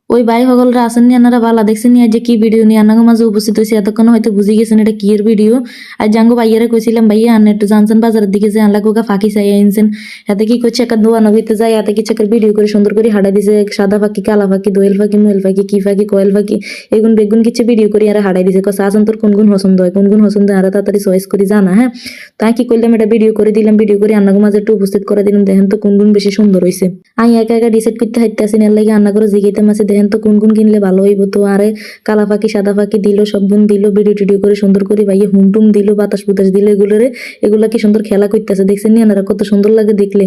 ওই ভাই সকলরা আসেন নি আনারা ভালো দেখছেন নি, আজ যে কি ভিডিও নিয়ে আনাগো মাঝে উপস্থিত হয়েছে, এতক্ষণ হয়তো বুঝে গেছেন এটা কি এর ভিডিও। আর জাঙ্গো ভাইয়ারে কইছিলাম ভাইয়া আনে একটু জানছেন বাজারের দিকে যে আনলা কোকা ফাঁকি চাই আনছেন, এতে কি করছে একটা দোয়া নবীতে যায়, এতে কিছু একটা ভিডিও করে সুন্দর করে হাঁটা দিছে, সাদা ফাঁকি কালা ফাঁকি দোয়েল ফাঁকি মোয়েল ফাঁকি কি ফাঁকি কোয়েল ফাঁকি এগুন বেগুন কিছু ভিডিও করে আর হাঁটাই দিছে। কসা আসন তোর কোন গুণ পছন্দ হয়, কোন গুণ পছন্দ হয় আর তাড়াতাড়ি চয়েস করে জানা। হ্যাঁ, তাই কি করলাম, এটা ভিডিও করে দিলাম, ভিডিও করে আন্নাগো মাঝে একটু উপস্থিত করে দিলাম, দেখেন তো কোন গুণ বেশি সুন্দর হয়েছে। আমি একা একা ডিসাইড করতে হাইতে আসি না, লাগে আন্না করে জিগাইতাম আছে, দেখেন তো কোন গুণ কিনলে ভালো হইব। তো আরে কালা ফাঁকি সাদা ফাঁকি দিল, সব গুণ দিল, ভিডিও টিডিও করে সুন্দর করে ভাইয়ে হুমটুম দিল, বাতাস বুতাস দিল, এগুলা কি সুন্দর খেলা করতেছে দেখছেন নি আনারা, কত সুন্দর লাগে দেখলে।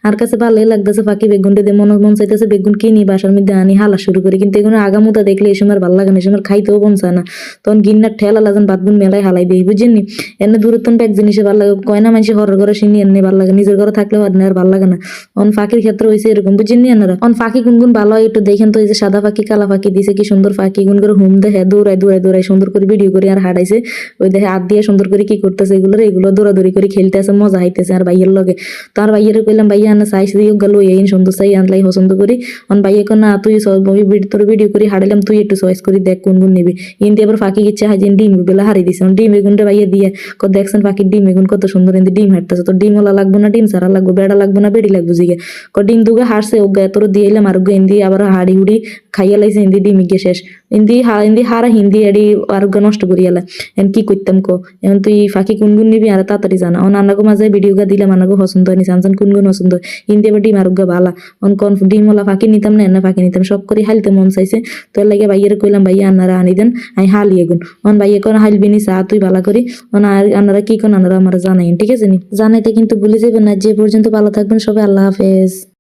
আর কাছে ভালোই লাগতেছে ফাঁকি বেগুনটা দিয়ে, মন চাইতেছে বেগুন কিনি বাসার মধ্যে আনি হালা শুরু করি, কিন্তু এগুলো আগামুতা দেখলে এই সময় ভালো লাগে না, এই সময় খাইতেও মন চায় না। তখন গিন্নার ঠেলা লাগান বাদগুন মেলায় হালাই দিই, বুঝছেন নি। এনে দূরত্বন এক জিনিসে ভালো লাগে, কয়না মানুষের ঘরের ঘরে সিনি এনে ভালো লাগে, নিজের ঘরে থাকলেও আর ভালো লাগে না। অন ফাঁকির ক্ষেত্রে হয়েছে এরকম, বুঝছেন নি আনারা। অন ফাঁকি গুনগুন ভালো হয় একটু দেখেন তো, এই যে সাদা ফাঁকি কালা ফাঁকি দিছে, কি সুন্দর ফাঁকি গুন করে হুম দেখে দৌড়াই সুন্দর করে ভিডিও করে আর হাঁটাইছে। ওই দেখে হাত দিয়ে সুন্দর করে কি করতেছে, এগুলো দৌড়াদৌড়ি করে খেলতেছে, মজা হাইতেছে আর ভাইয়ের লগে। তার ভাইয়ের কইলাম ভাইয়া আনা চাইছি গেল এই সুন্দর চাই আনলাই পছন্দ করি। অন ভাইয়া কো না তুই তোর ভিডিও করে হারাইলাম, তুই একটু চয়েস করি দেখ কোন গুণ নিবি। ইন্দি আবার ফাঁকি ইচ্ছা হয় যে ডিম বেলা হারিয়ে দিছে, ডিম এগুনটা ভাইয়া দিয়ে দেখছেন ফাঁকির ডিম এগুন কত সুন্দর, ইন্দি ডিম হাঁটতেছে। তোর ডিম ওলা লাগবো না, ডিম সারা লাগবো, বেড়া লাগবো না, বেড়ি লাগবো জিগে ডিম দুগে হারছে ওগা তোর দিয়ে এলাম আর ইন্দি আবার হাড়ি হুড়ি খাইয়া লাইছে, ইন্দি ডিম গিয়ে শেষ। ইন্দি হারা হিন্দি এডি আর নষ্ট করিয়ালা। এখন কি করতাম কো, এখন তুই ফাঁকি কোন গুণ নিবি আর তাড়াতাড়ি জানা। অন আনাগো মাঝে ভিডিও গা দিলাম, আনাগো পছন্দ হয়নি, সানসান কোন গুণ পছন্দ হয়, ইন্দি আবার ডিম আরোগ্য ভালা। অন কোন ডিম ওলা ফাঁকি নিতাম না, এনে ফাঁকি নিতাম, সব করে হাইলতে মন চাইছে। তোর লাগে ভাইয়ের কইলাম ভাইয়া আনারা আনি দেন, আমি হালি এগুন। অন ভাইয়া কোন হাইলবি নি চা তুই ভালো করি। অন আর আনারা কি কোন আনারা আমার জানাইন, ঠিক আছে নি, জানাইতে কিন্তু ভুলে যাবেন না। যে পর্যন্ত ভালো থাকবেন সবাই, আল্লাহ হাফেজ।